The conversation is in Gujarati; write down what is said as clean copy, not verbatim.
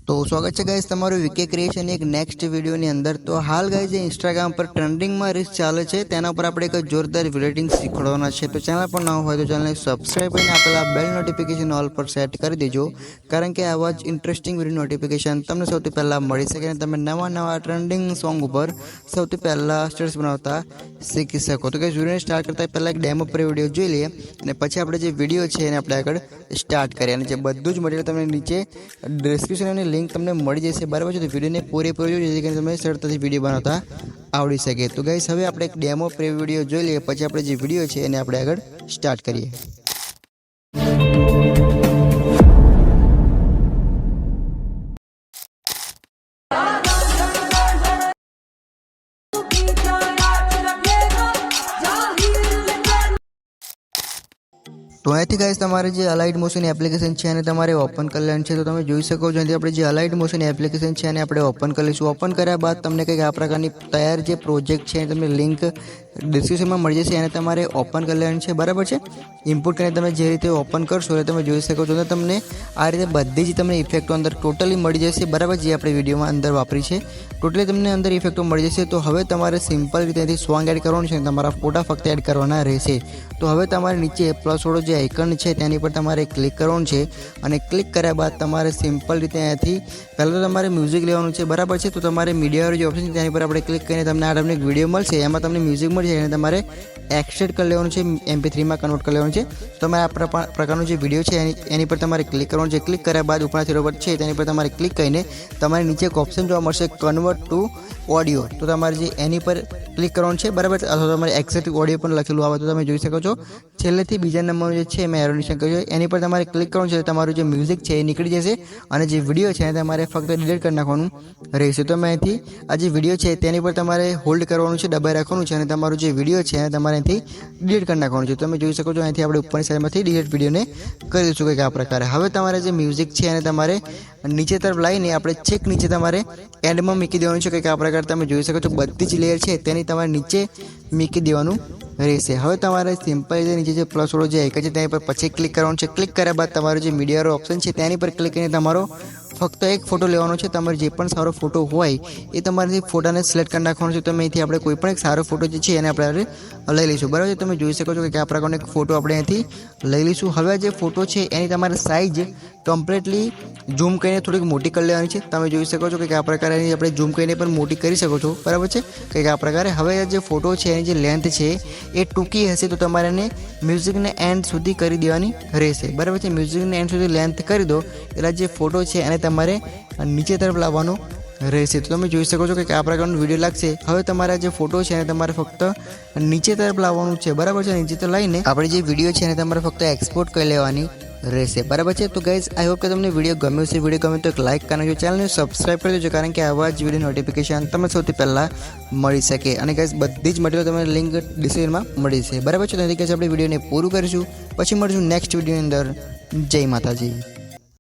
तो स्वागत है गाइस तमारो वीके क्रिएशन एक नेक्स्ट वीडियो ની અંદર। तो हाल गाइस इंस्टाग्राम पर ट्रेंडिंग में रील्स चाले छे तेना पर આપણે એક જોરદાર એડિટિંગ શીખવાડવાના છે। તો ચેનલ પર ન હોય તો ચેનલને સબસ્ક્રાઇબ કરીને આપેલા બેલ નોટિફિકેશન ઓલ પર સેટ કરી દેજો, કારણ કે આવા જ ઇન્ટરેસ્ટિંગ વિડિયો નોટિફિકેશન તમને સૌથી પહેલા મળી શકે અને તમે નવા ટ્રેન્ડિંગ સોંગ ઉપર સૌથી પહેલા સ્ટેટસ બનાવતા શીખી શકો। તો ગાइस વિડિયોને સ્ટાર્ટ કરતા પહેલા એક ડેમો પર વિડિયો જોઈ લઈએ અને પછી આપણે જે વિડિયો છે એને આપણે આગળ સ્ટાર્ટ કરીએ। અને જે બધું જ મટીરીયલ તમને નીચે ડિસ્ક્રિપ્શનની लिंक तमने मળી जैसे बराबर है। तो वीडियो ने पूरेपूरो जो जेથી કરીને તમે સરળતાથી વિડિયો બનાવતા આવડી શકે। તો ગાઈસ હવે આપણે એક ડેમો પ્રી વિડિયો જોઈ લઈએ, પછી આપણે જે વિડિયો છે એને આપણે આગળ સ્ટાર્ટ કરીએ। तो અહીંથી ગાઈસ તમારે જે અલાઇડ મોશન એપ્લિકેશન છે અને તમારે ઓપન કરી લેવાનું છે। તો તમે જોઈ શકો છો અહીંથી આપણે જે અલાઇડ મોશન એપ્લિકેશન છે અને આપણે ઓપન કરી લઈશું। ઓપન કર્યા બાદ તમને કંઈક આ પ્રકારની તૈયાર જે પ્રોજેક્ટ છે તમને લિંક ડિસ્ક્રિપ્શનમાં મળી જશે અને તમારે ઓપન કરી લેવાનું છે, બરાબર છે। ઇમ્પોર્ટ કરીને તમે જે રીતે ઓપન કરશો એટલે તમે જોઈ શકો છો તો તમને આ રીતે બધી જ તમને ઇફેક્ટો અંદર ટોટલી મળી જશે, બરાબર। જે આપણે વિડીયોમાં અંદર વાપરી છે ટોટલી તમને અંદર ઇફેક્ટો મળી જશે। તો હવે તમારે સિમ્પલ રીતે અહીંથી સોંગ એડ કરવાનું છે, તમારા ફોટા ફક્ત એડ કરવાના રહેશે। તો હવે તમારે નીચે પ્લસ વાળો જે આઇકન છે તેની પર તમારે ક્લિક કરવાનું છે અને ક્લિક કર્યા બાદ તમારે સિમ્પલ રીતે અહીંયાથી પહેલાં તો તમારે મ્યુઝિક લેવાનું છે, બરાબર છે। તો તમારે મીડિયાવાળો જે ઓપ્શન છે તેની પર આપણે ક્લિક કરીને તમને આ ટાઈપનો એક વિડીયો મળશે, એમાં તમને મ્યુઝિક મળશે અને તમારે એક્સટ્રેક્ટ કરી લેવાનું છે, MP3 માં કન્વર્ટ કરી લેવાનું છે। તો તમારે આ પ્રકારનો જે વિડીયો છે એની પર તમારે ક્લિક કરવાનું છે। ક્લિક કર્યા બાદ ઉપરના થીરો પર છે તેની પર તમારે ક્લિક કરીને તમારે નીચે એક ઓપ્શન જોવા મળશે કન્વર્ટ ટુ ઓડિયો। તો તમારે જે એની પર ક્લિક કરવાનું છે, બરાબર। અથવા તમારે એક્સેપ્ટ ઓડિયો પણ લખેલું આવે તો તમે જોઈ શકો છો છેલ્લેથી બીજા નંબરનું જે છે મેં એરોનેશન કર્યું છે એની પર તમારે ક્લિક કરવાનું છે। તમારું જે મ્યુઝિક છે એ નીકળી જશે અને જે વિડીયો છે એને તમારે ફક્ત ડિલીટ કરી નાખવાનું રહેશે। તો મેં અહીંથી આ જે વિડીયો છે તેની પર તમારે હોલ્ડ કરવાનું છે, દબાઈ રાખવાનું છે અને તમારું જે વિડીયો છે એને તમારે અહીંથી ડિલીટ કરી નાખવાનું છે। તમે જોઈ શકો છો અહીંથી આપણે ઉપરની સાઈડમાંથી ડિલીટ વિડીયોને કરી દઈશું કંઈક આ પ્રકારે। હવે તમારે જે મ્યુઝિક છે એને તમારે નીચે તરફ લાવીને આપણે છેક નીચે તમારે એન્ડમાં મૂકી દેવાનું છે કંઈક આ પ્રકારે। તમે જોઈ શકો છો બધી જ લેયર છે તેની તમારે નીચે મૂકી દેવાનું રહેશે। હવે તમારે સિમ્પલ રીતે નીચે જે પ્લસ વાળો જે આઇકન છે તેની પર પછી ક્લિક કરવાનું છે। ક્લિક કર્યા બાદ તમારો જે મીડિયાનો ઓપ્શન છે તેની પર ક્લિક કરીને તમારો ફક્ત એક ફોટો લેવાનો છે। તમારે જે પણ સારો ફોટો હોય એ તમારે ફોટાને સિલેક્ટ કરી નાખવાનો છે। તમે અહીંથી આપણે કોઈ પણ એક સારો ફોટો જે છે એને આપણે લઈ લઈશું, બરાબર છે। તમે જોઈ શકો છો કે આ પ્રકારનો એક ફોટો આપણે અહીંથી લઈ લઈશું। હવે જે ફોટો છે એની તમારે સાઇઝ કમ્પ્લીટલી ઝૂમ કરીને થોડીક મોટી કરી લેવાની છે। તમે જોઈ શકો છો કે આ પ્રકારે આપણે ઝૂમ કરીને પણ મોટી કરી શકો છો, બરાબર છે કંઈક આ પ્રકારે। હવે જે ફોટો છે એની જે લેન્થ છે એ ટૂંકી હશે તો તમારે એને મ્યુઝિકને એન્ડ સુધી કરી દેવાની રહેશે, બરાબર છે। મ્યુઝિકને એન્ડ સુધી લેન્થ કરી દો એટલે જે ફોટો છે એને તમારે નીચે તરફ લાવવાનો રહેશે। તો તમે જોઈ શકો છો કે આ પ્રકારનો વિડીયો લાગશે। હવે તમારા જે ફોટો છે એને તમારે ફક્ત નીચે તરફ લાવવાનું છે, બરાબર છે। નીચે તો લઈને આપણે જે વિડીયો છે એને તમારે ફક્ત એક્સપોર્ટ કરી લેવાની રહેશે, બરાબર છે। તો ગાઈઝ આઈ હોપ કે તમને વિડીયો ગમ્યો છે। વિડીયો ગમે તો એક લાઇક કરજો, ચેનલને સબસ્ક્રાઇબ કરી દેજો, કારણ કે આવા જ વિડીયો નોટિફિકેશન તમને સૌથી પહેલાં મળી શકે। અને ગાઈઝ બધી જ મટીરિયલ તમને લિંક ડિસ્ક્રિપ્શનમાં મળી છે, બરાબર છે। તો તેથી આપણે વિડીયોને પૂરું કરીશું, પછી મળીશું નેક્સ્ટ વિડીયોની અંદર। જય માતાજી।